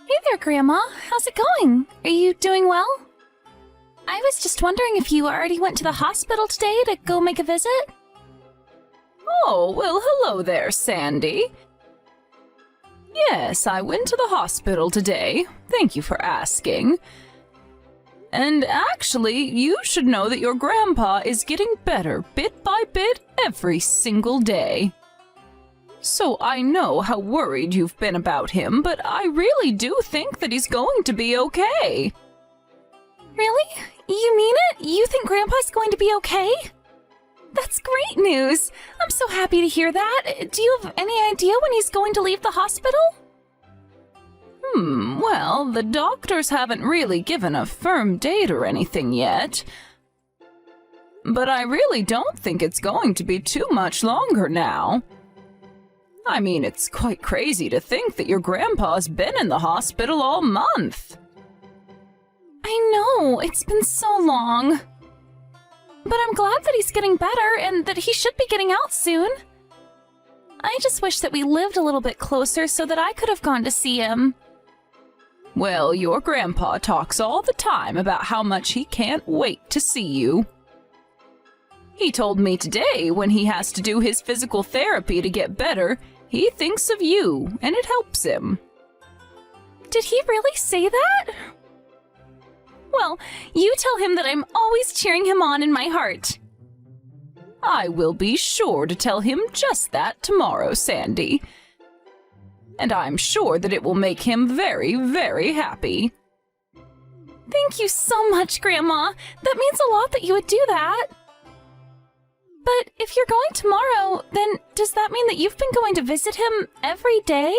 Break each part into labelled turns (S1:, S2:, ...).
S1: Hey there, Grandma. How's it going? Are you doing well? I was just wondering if you already went to the hospital today to go make a visit?
S2: Oh, well, hello there, Sandy. Yes, I went to the hospital today. Thank you for asking. And actually, you should know that your grandpa is getting better bit by bit every single day. So I know how worried you've been about him, but I really do think that he's going to be okay.
S1: Really? You mean it? You think Grandpa's going to be okay? That's great news! I'm so happy to hear that. Do you have any idea when he's going to leave the hospital?
S2: Well, the doctors haven't really given a firm date or anything yet. But I really don't think it's going to be too much longer now. I mean, it's quite crazy to think that your grandpa's been in the hospital all month.
S1: I know, it's been so long. But I'm glad that he's getting better and that he should be getting out soon. I just wish that we lived a little bit closer so that I could have gone to see him.
S2: Well, your grandpa talks all the time about how much he can't wait to see you. He told me today when he has to do his physical therapy to get better, he thinks of you, and it helps him.
S1: Did he really say that? Well, you tell him that I'm always cheering him on in my heart.
S2: I will be sure to tell him just that tomorrow, Sandy. And I'm sure that it will make him very, very happy.
S1: Thank you so much, Grandma. That means a lot that you would do that. But if you're going tomorrow, then does that mean that you've been going to visit him every day?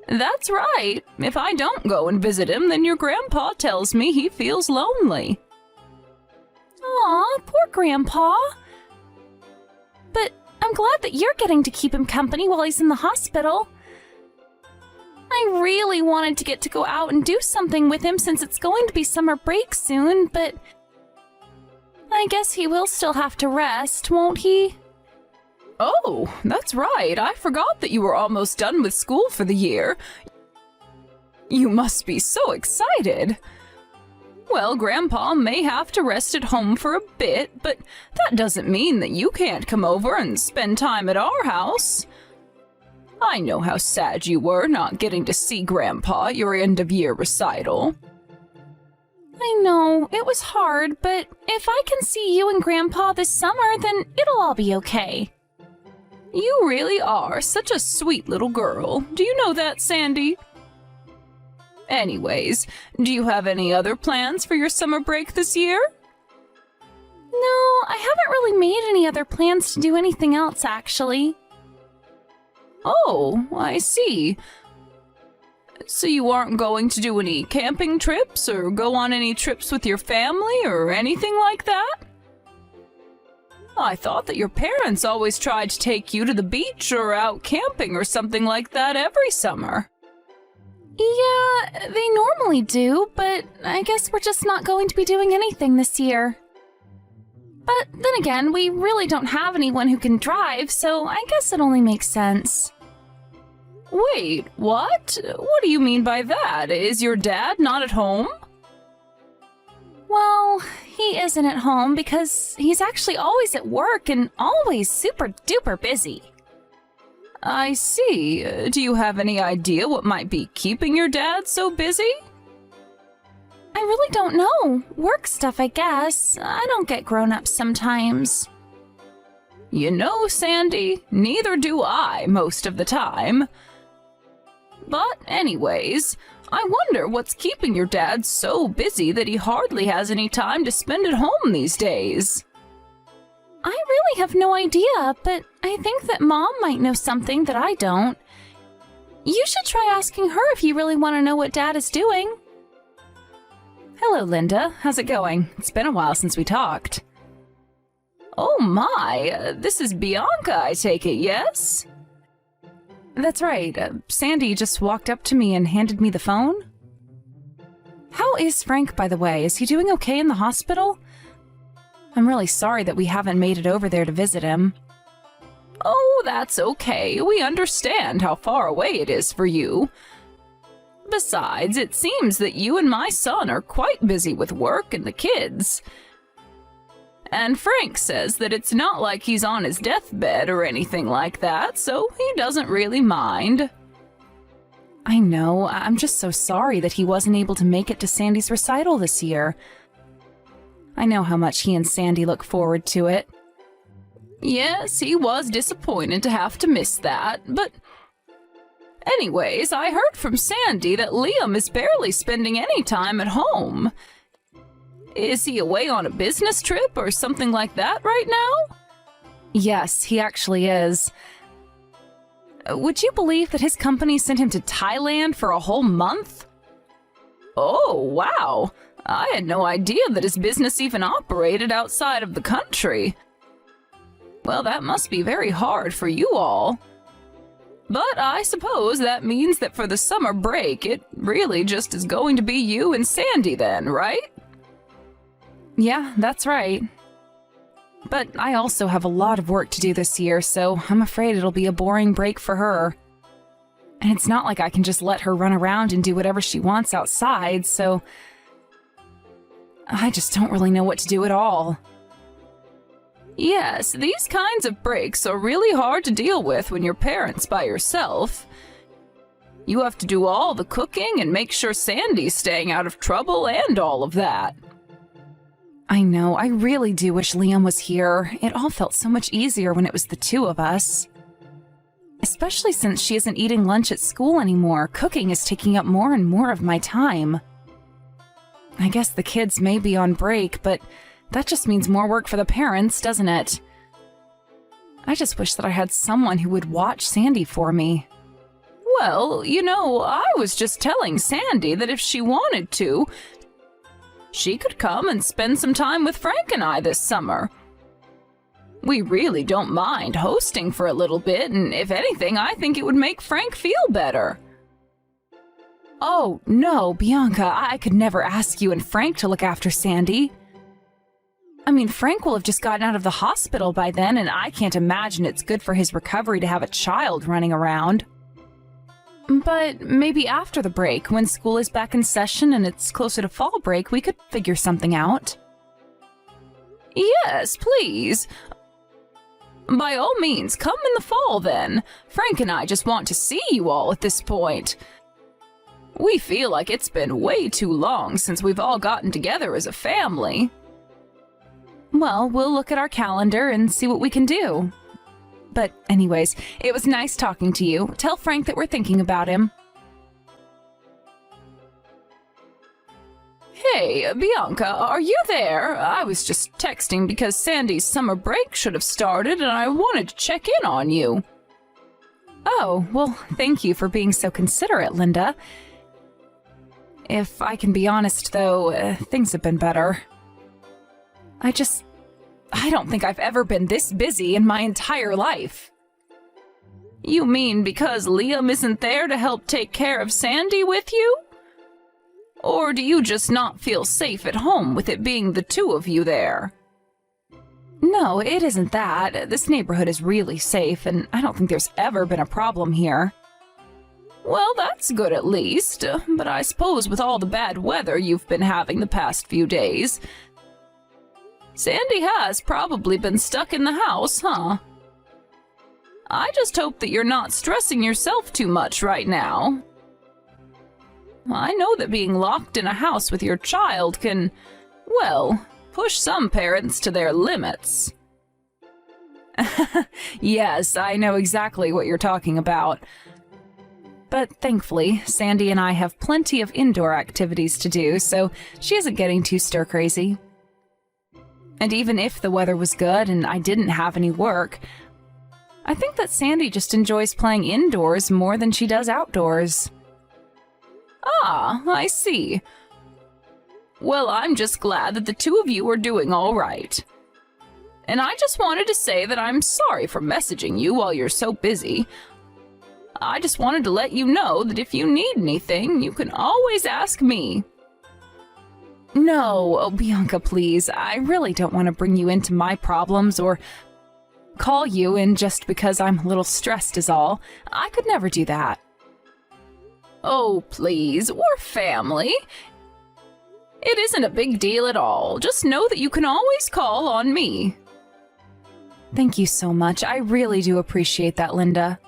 S2: That's right. If I don't go and visit him, then your grandpa tells me he feels lonely.
S1: Aw, poor Grandpa. But I'm glad that you're getting to keep him company while he's in the hospital. I really wanted to get to go out and do something with him since it's going to be summer break soon, but I guess he will still have to rest, won't he?
S2: Oh, that's right. I forgot that you were almost done with school for the year. You must be so excited. Well, Grandpa may have to rest at home for a bit, but that doesn't mean that you can't come over and spend time at our house. I know how sad you were not getting to see Grandpa at your end-of-year recital.
S1: I know, it was hard, but if I can see you and Grandpa this summer, then it'll all be okay.
S2: You really are such a sweet little girl. Do you know that, Sandy? Anyways, do you have any other plans for your summer break this year?
S1: No, I haven't really made any other plans to do anything else, actually.
S2: Oh, I see. So you aren't going to do any camping trips or go on any trips with your family or anything like that? I thought that your parents always tried to take you to the beach or out camping or something like that every summer.
S1: Yeah, they normally do, but I guess we're just not going to be doing anything this year. But then again, we really don't have anyone who can drive, so I guess it only makes sense.
S2: Wait, what? What do you mean by that? Is your dad not at home?
S1: Well, he isn't at home because he's actually always at work and always super duper busy.
S2: I see. Do you have any idea what might be keeping your dad so busy?
S1: I really don't know. Work stuff, I guess. I don't get grown-ups sometimes.
S2: You know, Sandy, neither do I most of the time. But anyways, I wonder what's keeping your dad so busy that he hardly has any time to spend at home these days.
S1: I really have no idea, but I think that Mom might know something that I don't. You should try asking her if you really want to know what Dad is doing.
S2: Hello, Linda. How's it going? It's been a while since we talked. Oh my, this is Bianca, I take it, yes? That's right. Sandy just walked up to me and handed me the phone. How is Frank, by the way? Is he doing okay in the hospital? I'm really sorry that we haven't made it over there to visit him. Oh, that's okay. We understand how far away it is for you. Besides, it seems that you and my son are quite busy with work and the kids. And Frank says that it's not like he's on his deathbed or anything like that, so he doesn't really mind.
S1: I know, I'm just so sorry that he wasn't able to make it to Sandy's recital this year. I know how much he and Sandy look forward to it.
S2: Yes, he was disappointed to have to miss that, but... Anyways, I heard from Sandy that Liam is barely spending any time at home. Is he away on a business trip or something like that right now?
S1: Yes, he actually is. Would you believe that his company sent him to Thailand for a whole month?
S2: Oh, wow. I had no idea that his business even operated outside of the country. Well, that must be very hard for you all. But I suppose that means that for the summer break, it really just is going to be you and Sandy then, right?
S1: Yeah, that's right. But I also have a lot of work to do this year, so I'm afraid it'll be a boring break for her. And it's not like I can just let her run around and do whatever she wants outside, so I just don't really know what to do at all.
S2: Yes, these kinds of breaks are really hard to deal with when you're parents by yourself. You have to do all the cooking and make sure Sandy's staying out of trouble and all of that.
S1: I know, I really do wish Liam was here. It all felt so much easier when it was the two of us. Especially since she isn't eating lunch at school anymore, cooking is taking up more and more of my time. I guess the kids may be on break, but that just means more work for the parents, doesn't it? I just wish that I had someone who would watch Sandy for me.
S2: Well, you know, I was just telling Sandy that if she wanted to, she could come and spend some time with Frank and I this summer. We really don't mind hosting for a little bit, and if anything, I think it would make Frank feel better.
S1: Oh, no, Bianca, I could never ask you and Frank to look after Sandy. I mean, Frank will have just gotten out of the hospital by then, and I can't imagine it's good for his recovery to have a child running around. But maybe after the break, when school is back in session and it's closer to fall break, we could figure something out.
S2: Yes, please. By all means, come in the fall then. Frank and I just want to see you all at this point. We feel like it's been way too long since we've all gotten together as a family.
S1: Well, we'll look at our calendar and see what we can do. But anyways, it was nice talking to you. Tell Frank that we're thinking about him.
S2: Hey, Bianca, are you there? I was just texting because Sandy's summer break should have started and I wanted to check in on you.
S1: Oh, well, thank you for being so considerate, Linda. If I can be honest, though, things have been better. I don't think I've ever been this busy in my entire life.
S2: You mean because Liam isn't there to help take care of Sandy with you? Or do you just not feel safe at home with it being the two of you there?
S1: No, it isn't that. This neighborhood is really safe, and I don't think there's ever been a problem here.
S2: Well, that's good at least, but I suppose with all the bad weather you've been having the past few days, Sandy has probably been stuck in the house, huh? I just hope that you're not stressing yourself too much right now. I know that being locked in a house with your child can, well, push some parents to their limits.
S1: Yes, I know exactly what you're talking about. But thankfully, Sandy and I have plenty of indoor activities to do, so she isn't getting too stir-crazy. And even if the weather was good and I didn't have any work, I think that Sandy just enjoys playing indoors more than she does outdoors.
S2: Ah, I see. Well, I'm just glad that the two of you are doing all right. And I just wanted to say that I'm sorry for messaging you while you're so busy. I just wanted to let you know that if you need anything, you can always ask me.
S1: No, oh, Bianca, please. I really don't want to bring you into my problems or call you in just because I'm a little stressed is all. I could never do that.
S2: Oh, please, we're family. It isn't a big deal at all. Just know that you can always call on me.
S1: Thank you so much. I really do appreciate that, Linda.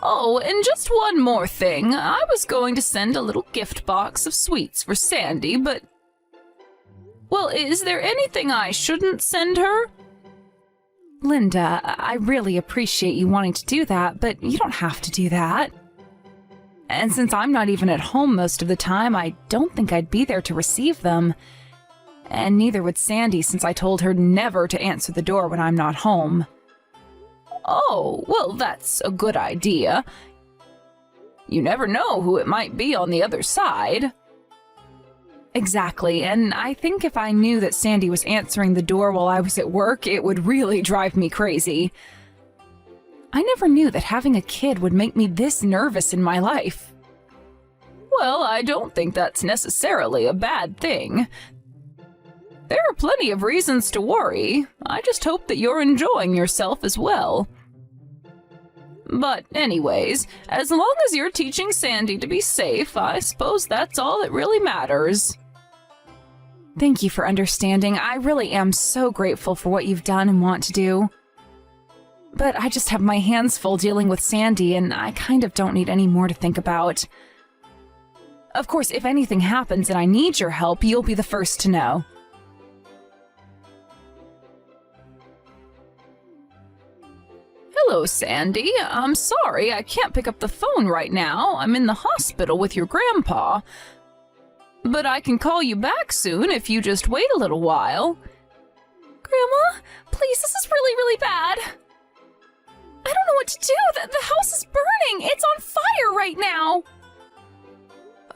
S2: Oh, and just one more thing. I was going to send a little gift box of sweets for Sandy, but... Well, is there anything I shouldn't send her?
S1: Linda, I really appreciate you wanting to do that, but you don't have to do that. And since I'm not even at home most of the time, I don't think I'd be there to receive them. And neither would Sandy, since I told her never to answer the door when I'm not home.
S2: Oh, well, that's a good idea. You never know who it might be on the other side.
S1: Exactly, and I think if I knew that Sandy was answering the door while I was at work, it would really drive me crazy. I never knew that having a kid would make me this nervous in my life.
S2: Well, I don't think that's necessarily a bad thing. There are plenty of reasons to worry. I just hope that you're enjoying yourself as well. But anyways, as long as you're teaching Sandy to be safe, I suppose that's all that really matters.
S1: Thank you for understanding. I really am so grateful for what you've done and want to do. But I just have my hands full dealing with Sandy, and I kind of don't need any more to think about. Of course, if anything happens and I need your help, you'll be the first to know.
S2: Hello, Sandy. I'm sorry I can't pick up the phone right now. I'm in the hospital with your grandpa. But I can call you back soon if you just wait a little while.
S1: Grandma, please, this is really, really bad. I don't know what to do. The house is burning. It's on fire right now.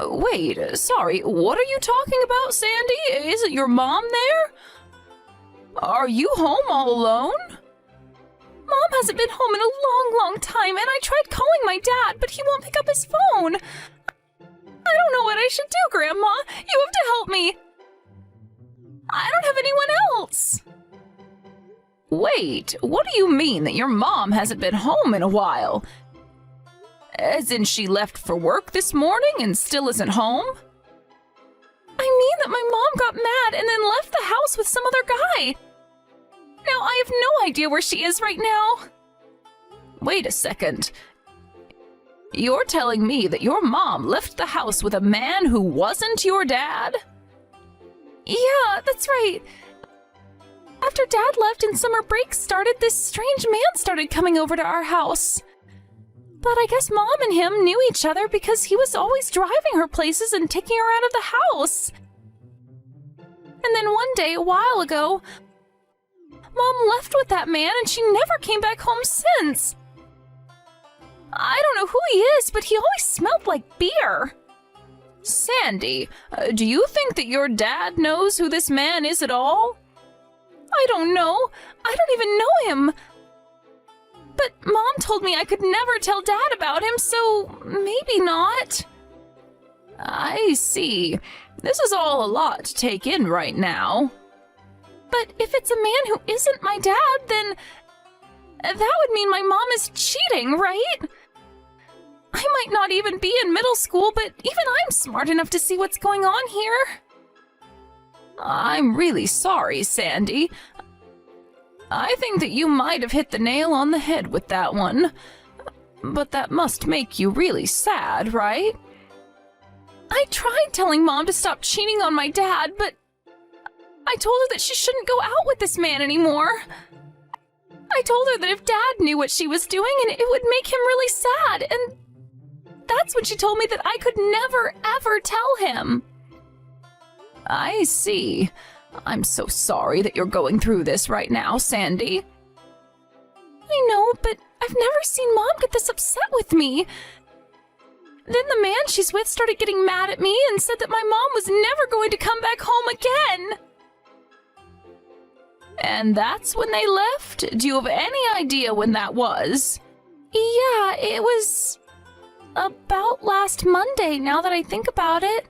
S2: Wait, sorry, what are you talking about, Sandy? Isn't your mom there? Are you home all alone?
S1: Mom hasn't been home in a long, long time, and I tried calling my dad, but he won't pick up his phone. I don't know what I should do, Grandma. You have to help me. I don't have anyone else.
S2: Wait, what do you mean that your mom hasn't been home in a while? As in she left for work this morning and still isn't home?
S1: I mean that my mom got mad and then left the house with some other guy. Now I have no idea where she is right now.
S2: Wait a second. You're telling me that your mom left the house with a man who wasn't your dad?
S1: Yeah, that's right. After Dad left and summer break started, this strange man started coming over to our house. But I guess Mom and him knew each other because he was always driving her places and taking her out of the house. And then one day, a while ago, Mom left with that man and she never came back home since. I don't know who he is, but he always smelled like beer.
S2: Sandy, do you think that your dad knows who this man is at all?
S1: I don't know. I don't even know him. But Mom told me I could never tell Dad about him, so maybe not.
S2: I see. This is all a lot to take in right now.
S1: But if it's a man who isn't my dad, then that would mean my mom is cheating, right? I might not even be in middle school, but even I'm smart enough to see what's going on here.
S2: I'm really sorry, Sandy. I think that you might have hit the nail on the head with that one. But that must make you really sad, right?
S1: I tried telling Mom to stop cheating on my dad, but I told her that she shouldn't go out with this man anymore. I told her that if Dad knew what she was doing, and it would make him really sad, and that's when she told me that I could never, ever tell him.
S2: I see. I'm so sorry that you're going through this right now, Sandy.
S1: I know, but I've never seen Mom get this upset with me. Then the man she's with started getting mad at me and said that my mom was never going to come back home again.
S2: And that's when they left? Do you have any idea when that was?
S1: Yeah, it was about last Monday, now that I think about it.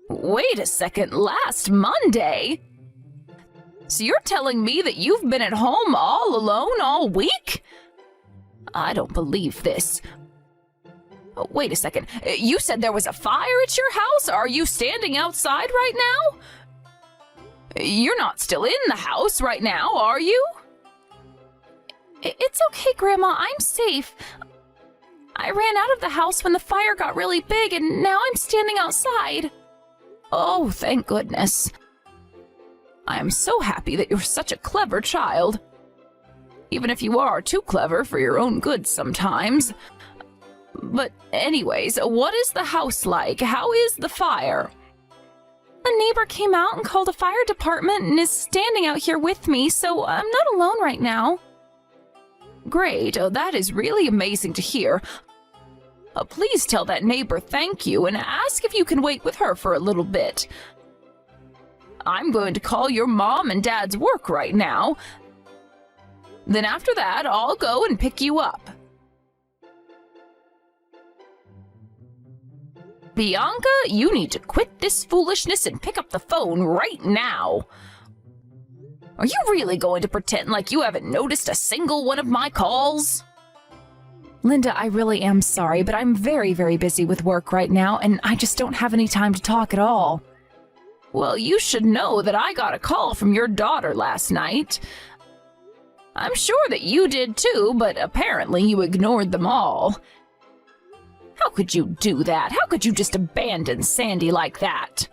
S2: Wait a second, last Monday? So you're telling me that you've been at home all alone all week? I don't believe this. Wait a second. You said there was a fire at your house? Are you standing outside right now? You're not still in the house right now, are you?
S1: It's okay, Grandma. I'm safe. I ran out of the house when the fire got really big, and now I'm standing outside.
S2: Oh, thank goodness. I am so happy that you're such a clever child. Even if you are too clever for your own good sometimes. But anyways, what is the house like? How is the fire?
S1: A neighbor came out and called a fire department and is standing out here with me, so I'm not alone right now.
S2: Great. Oh, that is really amazing to hear. Please tell that neighbor thank you and ask if you can wait with her for a little bit. I'm going to call your mom and dad's work right now. Then after that, I'll go and pick you up. Bianca, you need to quit this foolishness and pick up the phone right now. Are you really going to pretend like you haven't noticed a single one of my calls?
S1: Linda, I really am sorry, but I'm very, very busy with work right now, and I just don't have any time to talk at all.
S2: Well, you should know that I got a call from your daughter last night. I'm sure that you did too, but apparently you ignored them all. How could you do that? How could you just abandon Sandy like that?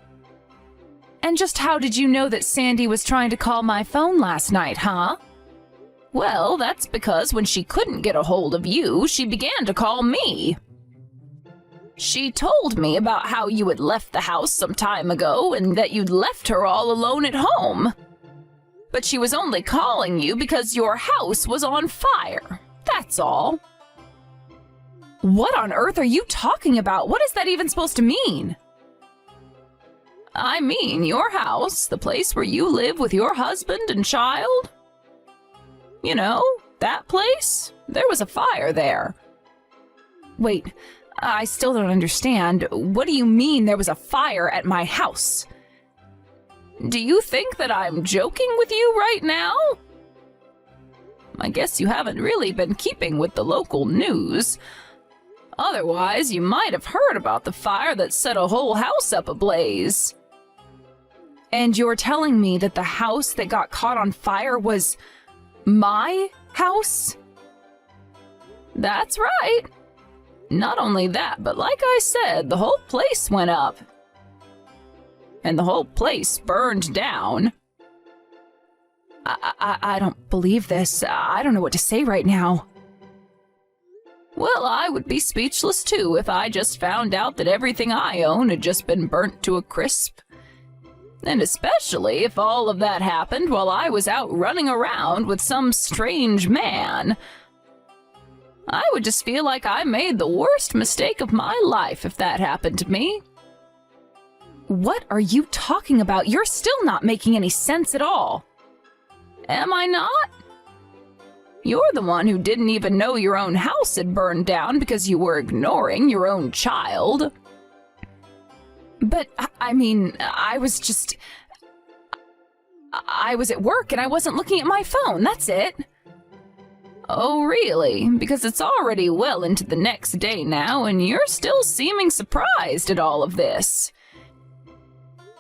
S1: And just how did you know that Sandy was trying to call my phone last night, huh?
S2: Well, that's because when she couldn't get a hold of you, she began to call me. She told me about how you had left the house some time ago and that you'd left her all alone at home. But she was only calling you because your house was on fire. That's all.
S1: What on earth are you talking about? What is that even supposed to mean?
S2: I mean your house, the place where you live with your husband and child. You know, that place? There was a fire there.
S1: Wait, I still don't understand. What do you mean there was a fire at my house?
S2: Do you think that I'm joking with you right now? I guess you haven't really been keeping with the local news. Otherwise, you might have heard about the fire that set a whole house up ablaze.
S1: And you're telling me that the house that got caught on fire was my house?
S2: That's right. Not only that, but like I said, the whole place went up. And the whole place burned down.
S1: I don't believe this. I don't know what to say right now.
S2: Well, I would be speechless too if I just found out that everything I own had just been burnt to a crisp. And especially if all of that happened while I was out running around with some strange man. I would just feel like I made the worst mistake of my life if that happened to me.
S1: What are you talking about? You're still not making any sense at all.
S2: Am I not? You're the one who didn't even know your own house had burned down because you were ignoring your own child.
S1: But, I mean, I was at work and I wasn't looking at my phone, that's it.
S2: Oh, really? Because it's already well into the next day now and you're still seeming surprised at all of this.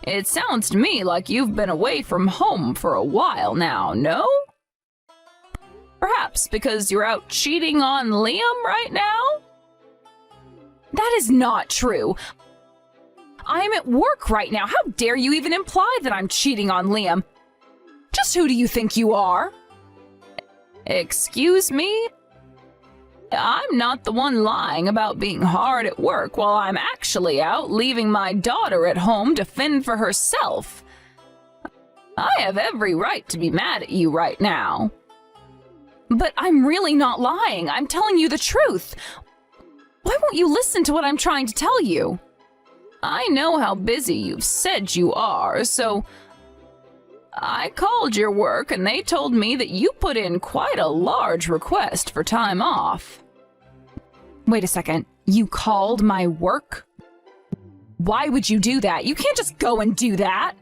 S2: It sounds to me like you've been away from home for a while now, no? Perhaps because you're out cheating on Liam right now?
S1: That is not true. I'm at work right now. How dare you even imply that I'm cheating on Liam? Just who do you think you are?
S2: Excuse me? I'm not the one lying about being hard at work while I'm actually out leaving my daughter at home to fend for herself. I have every right to be mad at you right now.
S1: But I'm really not lying. I'm telling you the truth. Why won't you listen to what I'm trying to tell you?
S2: I know how busy you've said you are, so I called your work and they told me that you put in quite a large request for time off.
S1: Wait a second. You called my work? Why would you do that? You can't just go and do that.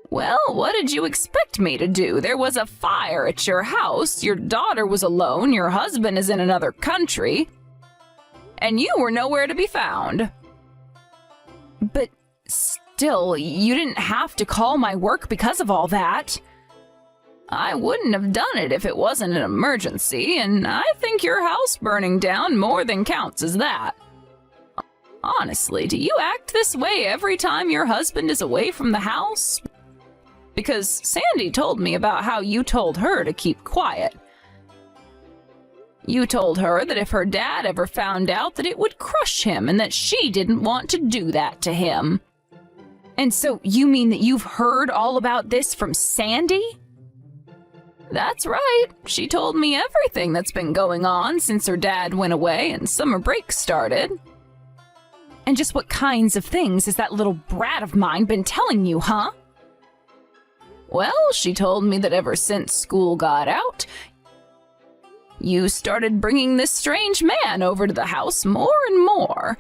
S2: Well, what did you expect me to do? There was a fire at your house, your daughter was alone, your husband is in another country. and you were nowhere to be found. But still, you didn't have to call my work because of all that. I wouldn't have done it if it wasn't an emergency, and I think your house burning down more than counts as that. Honestly, do you act this way every time your husband is away from the house? Because Sandy told me about how you told her to keep quiet. You told her that if her dad ever found out that it would crush him and that she didn't want to do that to him. And so you mean that you've heard all about this from Sandy? That's right. She told me everything that's been going on since her dad went away and summer break started. And just what kinds of things has that little brat of mine been telling you, huh? Well, she told me that ever since school got out, you started bringing this strange man over to the house more and more.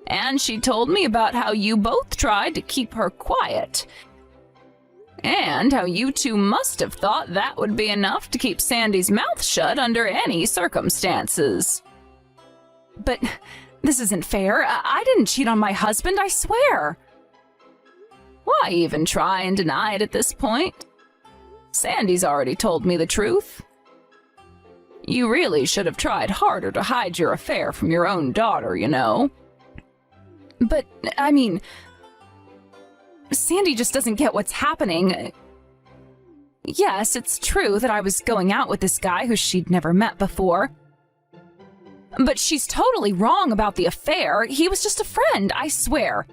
S2: And she told me about how you both tried to keep her quiet. And how you two must have thought that would be enough to keep Sandy's mouth shut under any circumstances. But this isn't fair. I didn't cheat on my husband, I swear. Why even try and deny it at this point? Sandy's already told me the truth. You really should have tried harder to hide your affair from your own daughter, you know. But, I mean, Sandy just doesn't get what's happening. Yes, it's true that I was going out with this guy who she'd never met before. But she's totally wrong about the affair. He was just a friend, I swear.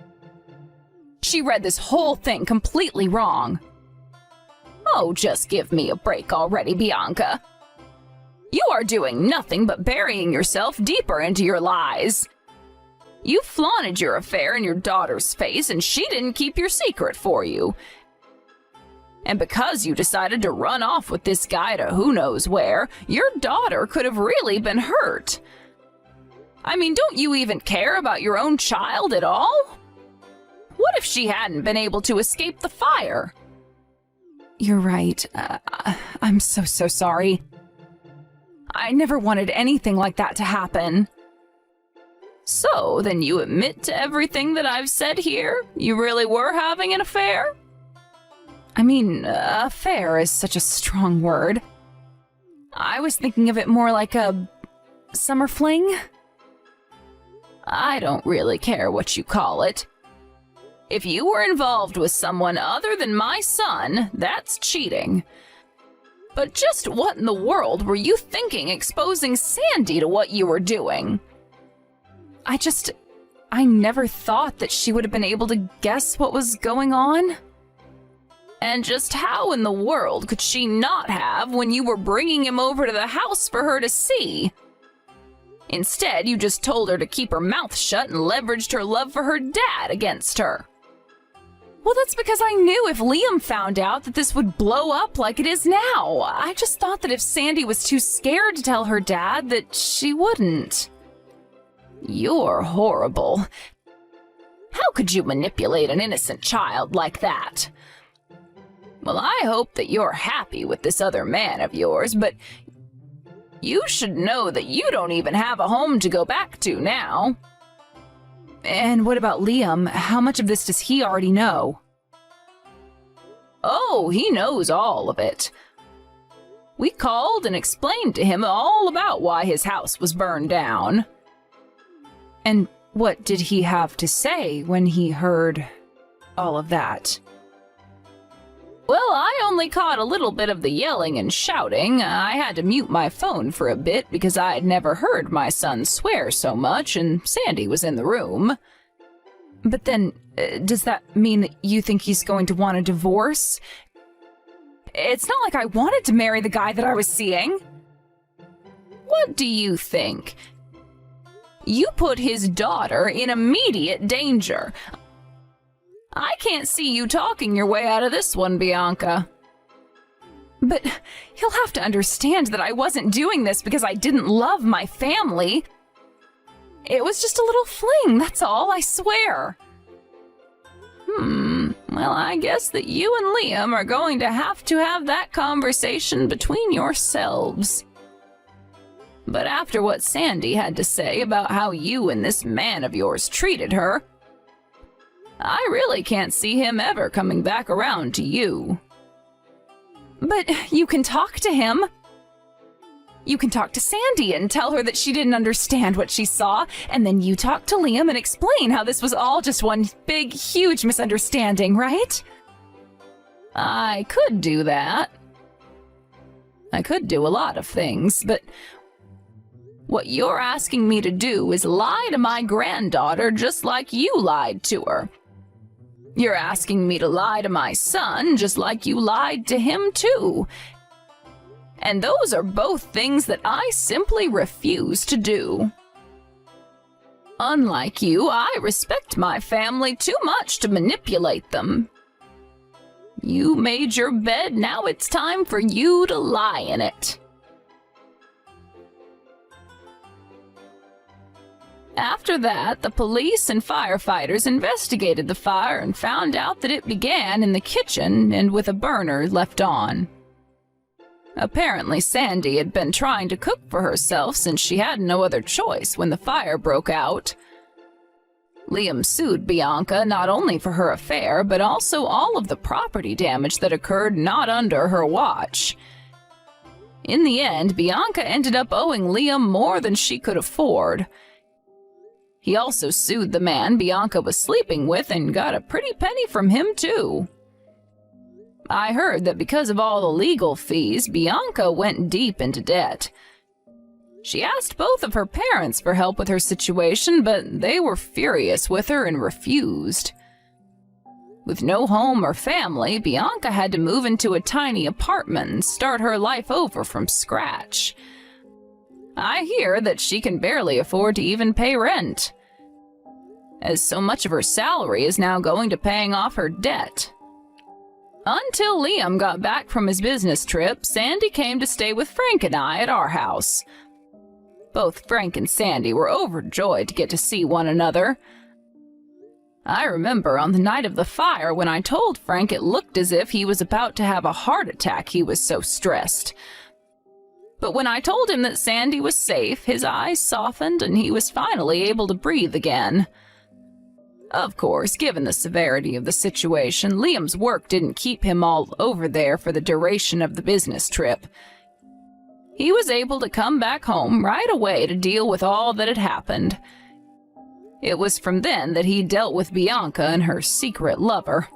S2: She read this whole thing completely wrong. Oh, just give me a break already, Bianca. You are doing nothing but burying yourself deeper into your lies. You flaunted your affair in your daughter's face, and she didn't keep your secret for you. And because you decided to run off with this guy to who knows where, your daughter could have really been hurt. I mean, don't you even care about your own child at all? What if she hadn't been able to escape the fire? You're right. I'm so sorry. I never wanted anything like that to happen. So, then you admit to everything that I've said here? You really were having an affair? I mean, affair is such a strong word. I was thinking of it more like a summer fling. I don't really care what you call it. If you were involved with someone other than my son, that's cheating. But just what in the world were you thinking exposing Sandy to what you were doing? I never thought that she would have been able to guess what was going on. And just how in the world could she not have when you were bringing him over to the house for her to see? Instead, you just told her to keep her mouth shut and leveraged her love for her dad against her. Well, that's because I knew if Liam found out that this would blow up like it is now. I just thought that if Sandy was too scared to tell her dad, that she wouldn't. You're horrible. How could you manipulate an innocent child like that? Well, I hope that you're happy with this other man of yours, but you should know that you don't even have a home to go back to now. And what about Liam? How much of this does he already know? Oh, he knows all of it. We called and explained to him all about why his house was burned down. And what did he have to say when he heard all of that? Well, I only caught a little bit of the yelling and shouting. I had to mute my phone for a bit because I had never heard my son swear so much, and Sandy was in the room. But then, does that mean that you think he's going to want a divorce? It's not like I wanted to marry the guy that I was seeing. What do you think? You put his daughter in immediate danger. I can't see you talking your way out of this one, Bianca. But he'll have to understand that I wasn't doing this because I didn't love my family. It was just a little fling, that's all, I swear. Well, I guess that you and Liam are going to have that conversation between yourselves. But after what Sandy had to say about how you and this man of yours treated her, I really can't see him ever coming back around to you.
S1: But you can talk to him. You can talk to Sandy and tell her that she didn't understand what she saw, and then you talk to Liam and explain how this was all just one big, huge misunderstanding, right?
S2: I could do that. I could do a lot of things, but what you're asking me to do is lie to my granddaughter just like you lied to her. You're asking me to lie to my son just like you lied to him too. And those are both things that I simply refuse to do. Unlike you, I respect my family too much to manipulate them. You made your bed, now it's time for you to lie in it. After that, the police and firefighters investigated the fire and found out that it began in the kitchen and with a burner left on. Apparently, Sandy had been trying to cook for herself since she had no other choice when the fire broke out. Liam sued Bianca not only for her affair, but also all of the property damage that occurred not under her watch. In the end, Bianca ended up owing Liam more than she could afford. He also sued the man Bianca was sleeping with and got a pretty penny from him, too. I heard that because of all the legal fees, Bianca went deep into debt. She asked both of her parents for help with her situation, but they were furious with her and refused. With no home or family, Bianca had to move into a tiny apartment and start her life over from scratch. I hear that she can barely afford to even pay rent, as so much of her salary is now going to paying off her debt. Until Liam got back from his business trip, Sandy came to stay with Frank and I at our house. Both Frank and Sandy were overjoyed to get to see one another. I remember on the night of the fire when I told Frank it looked as if he was about to have a heart attack, he was so stressed. But when I told him that Sandy was safe, his eyes softened and he was finally able to breathe again. Of course, given the severity of the situation, Liam's work didn't keep him all over there for the duration of the business trip. He was able to come back home right away to deal with all that had happened. It was from then that he dealt with Bianca and her secret lover.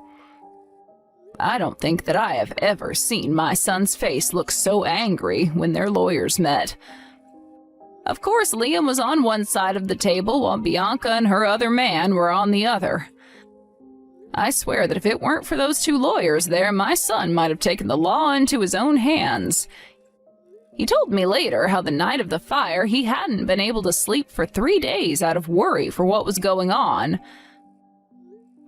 S2: I don't think that I have ever seen my son's face look so angry when their lawyers met. Of course, Liam was on one side of the table while Bianca and her other man were on the other. I swear that if it weren't for those two lawyers there, my son might have taken the law into his own hands. He told me later how the night of the fire he hadn't been able to sleep for 3 days out of worry for what was going on.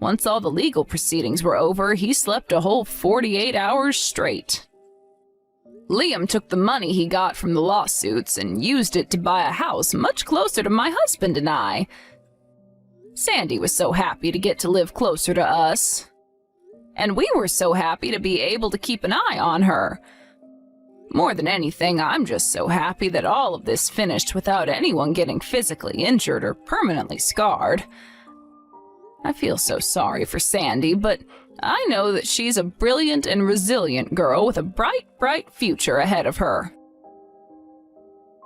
S2: Once all the legal proceedings were over, he slept a whole 48 hours straight. Liam took the money he got from the lawsuits and used it to buy a house much closer to my husband and I. Sandy was so happy to get to live closer to us. And we were so happy to be able to keep an eye on her. More than anything, I'm just so happy that all of this finished without anyone getting physically injured or permanently scarred. I feel so sorry for Sandy, but I know that she's a brilliant and resilient girl with a bright, bright future ahead of her.